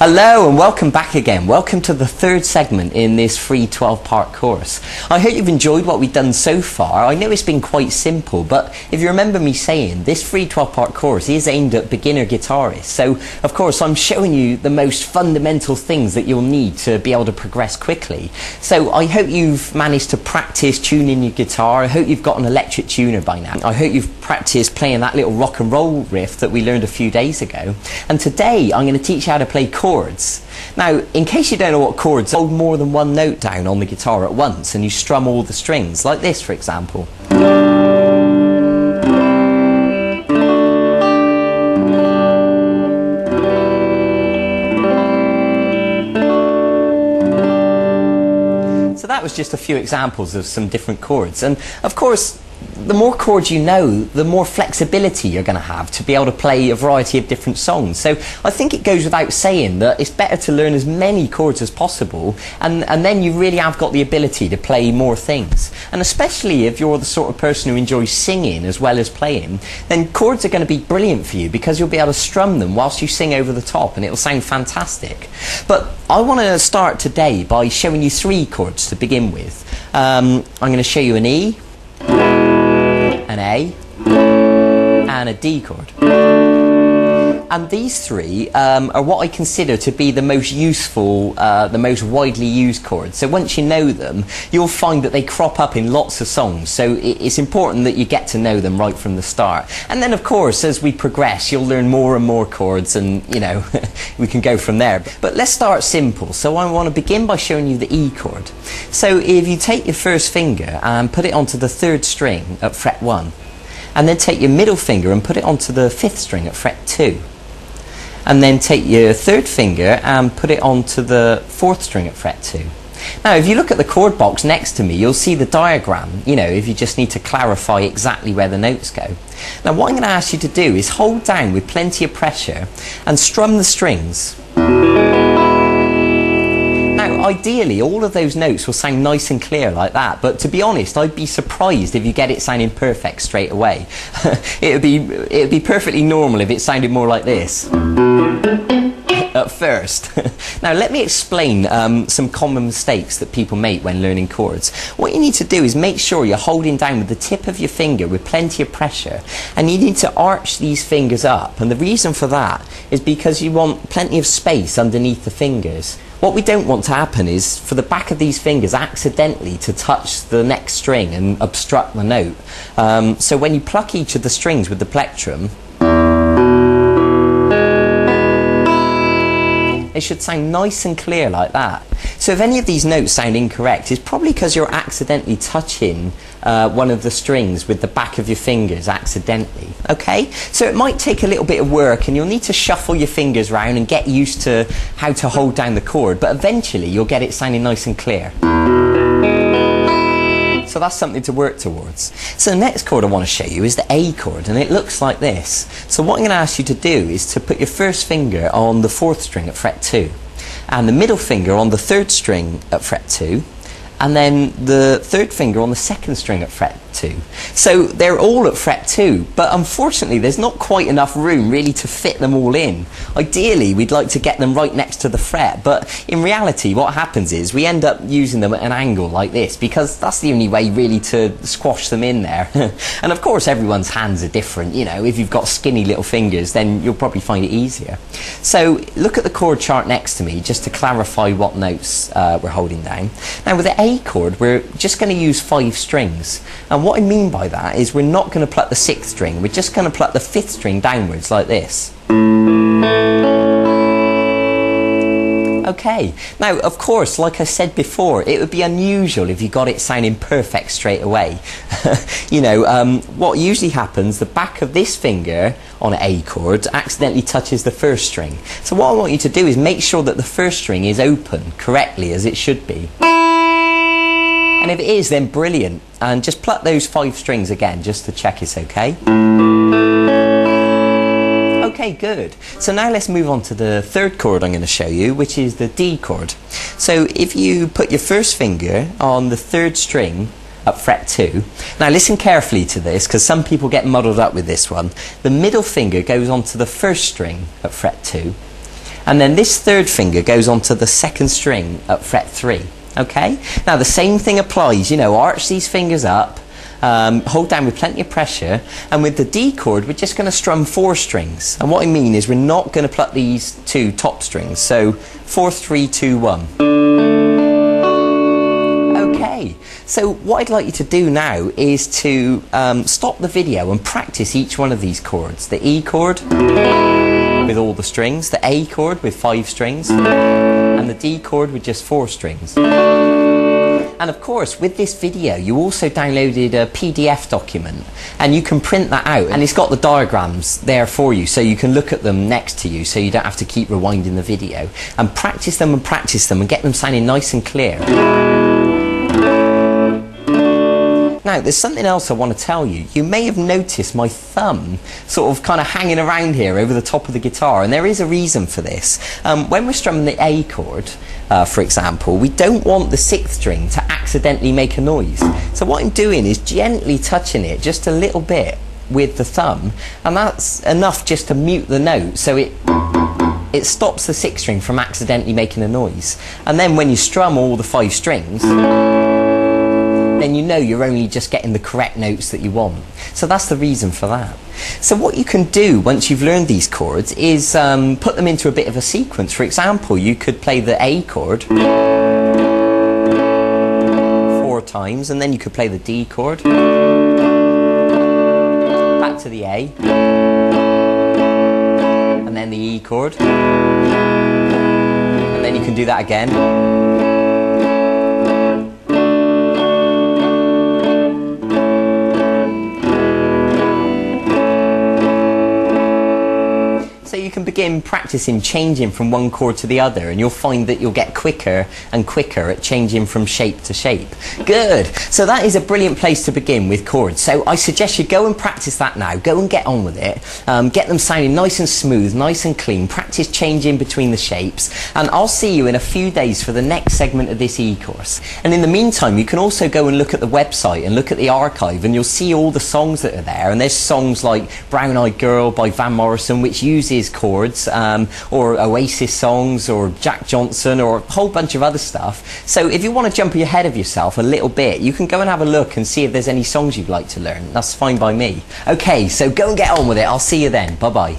Hello and welcome back again. Welcome to the third segment in this free 12-part course. I hope you've enjoyed what we've done so far. I know it's been quite simple, but if you remember me saying, this free 12-part course is aimed at beginner guitarists. So, of course, I'm showing you the most fundamental things that you'll need to be able to progress quickly. So I hope you've managed to practice tuning your guitar. I hope you've got an electric tuner by now. I hope you've practiced playing that little rock and roll riff that we learned a few days ago. And today I'm going to teach you how to play chords. Now, in case you don't know what chords are, hold more than one note down on the guitar at once and you strum all the strings, like this for example. So that was just a few examples of some different chords, and of course the more chords you know, the more flexibility you're going to have to be able to play a variety of different songs. So I think it goes without saying that it's better to learn as many chords as possible, and then you really have got the ability to play more things. And especially if you're the sort of person who enjoys singing as well as playing, then chords are going to be brilliant for you because you'll be able to strum them whilst you sing over the top and it'll sound fantastic. But I want to start today by showing you three chords to begin with. I'm going to show you an E, an A, and a D chord. And these three are what I consider to be the most useful, the most widely used chords. So once you know them, you'll find that they crop up in lots of songs. So it's important that you get to know them right from the start. And then of course, as we progress, you'll learn more and more chords and, you know, we can go from there. But let's start simple. So I want to begin by showing you the E chord. So if you take your first finger and put it onto the third string at fret 1, and then take your middle finger and put it onto the fifth string at fret 2. And then take your third finger and put it onto the fourth string at fret 2. Now if you look at the chord box next to me, you'll see the diagram, you know, if you just need to clarify exactly where the notes go. Now what I'm going to ask you to do is hold down with plenty of pressure and strum the strings. Now ideally all of those notes will sound nice and clear like that, but to be honest I'd be surprised if you get it sounding perfect straight away. It'd be perfectly normal if it sounded more like this at first. Now let me explain some common mistakes that people make when learning chords. What you need to do is make sure you're holding down with the tip of your finger with plenty of pressure, and you need to arch these fingers up, and the reason for that is because you want plenty of space underneath the fingers. What we don't want to happen is for the back of these fingers accidentally to touch the next string and obstruct the note. So when you pluck each of the strings with the plectrum, it should sound nice and clear like that. So if any of these notes sound incorrect, it's probably because you're accidentally touching one of the strings with the back of your fingers accidentally. Okay? So it might take a little bit of work and you'll need to shuffle your fingers around and get used to how to hold down the chord, but eventually you'll get it sounding nice and clear. So that's something to work towards. So the next chord I want to show you is the A chord, and it looks like this. So what I'm going to ask you to do is to put your first finger on the fourth string at fret 2, and the middle finger on the third string at fret 2, and then the third finger on the second string at fret 2. So they're all at fret 2, but unfortunately there's not quite enough room really to fit them all in. Ideally we'd like to get them right next to the fret, but in reality what happens is we end up using them at an angle like this because that's the only way really to squash them in there. And of course everyone's hands are different, you know, if you've got skinny little fingers then you'll probably find it easier. So look at the chord chart next to me just to clarify what notes we're holding down. Now with the A chord we're just going to use 5 strings, and what I mean by that is we're not going to pluck the 6th string, we're just going to pluck the 5th string downwards like this. Okay, now of course, like I said before, it would be unusual if you got it sounding perfect straight away. You know, what usually happens, the back of this finger on an A chord accidentally touches the first string. So what I want you to do is make sure that the first string is open correctly as it should be. And if it is, then brilliant. And just pluck those 5 strings again, just to check it's okay. Okay, good. So now let's move on to the third chord I'm going to show you, which is the D chord. So if you put your first finger on the third string at fret 2. Now listen carefully to this, because some people get muddled up with this one. The middle finger goes onto the first string at fret 2, And then this third finger goes onto the second string at fret 3. Okay? Now the same thing applies, you know, arch these fingers up, hold down with plenty of pressure, and with the D chord we're just going to strum 4 strings. And what I mean is we're not going to pluck these 2 top strings. So 4, 3, 2, 1. Okay, so what I'd like you to do now is to stop the video and practice each one of these chords. The E chord with all the strings, the A chord with 5 strings, and the D chord with just 4 strings. And of course, with this video, you also downloaded a PDF document, and you can print that out, and it's got the diagrams there for you, so you can look at them next to you, so you don't have to keep rewinding the video, and practice them and get them sounding nice and clear. Now, there's something else I want to tell you. You may have noticed my thumb sort of kind of hanging around here over the top of the guitar, and there is a reason for this. When we're strumming the A chord, for example, we don't want the 6th string to accidentally make a noise. So what I'm doing is gently touching it just a little bit with the thumb, and that's enough just to mute the note, so it stops the 6th string from accidentally making a noise. And then when you strum all the 5 strings, then you know you're only just getting the correct notes that you want. So that's the reason for that. So what you can do once you've learned these chords is put them into a bit of a sequence. For example, you could play the A chord 4 times, and then you could play the D chord, back to the A, and then the E chord, and then you can do that again. So you can begin practicing changing from one chord to the other, and you'll find that you'll get quicker and quicker at changing from shape to shape. Good! So that is a brilliant place to begin with chords. So I suggest you go and practice that now. Go and get on with it. Get them sounding nice and smooth, nice and clean. Practice changing between the shapes. And I'll see you in a few days for the next segment of this e-course. And in the meantime, you can also go and look at the website and look at the archive, and you'll see all the songs that are there. And there's songs like Brown Eyed Girl by Van Morrison, which uses chords, or Oasis songs, or Jack Johnson, or a whole bunch of other stuff. So if you want to jump ahead of yourself a little bit, you can go and have a look and see if there's any songs you'd like to learn. That's fine by me. Okay, so go and get on with it. I'll see you then. Bye bye.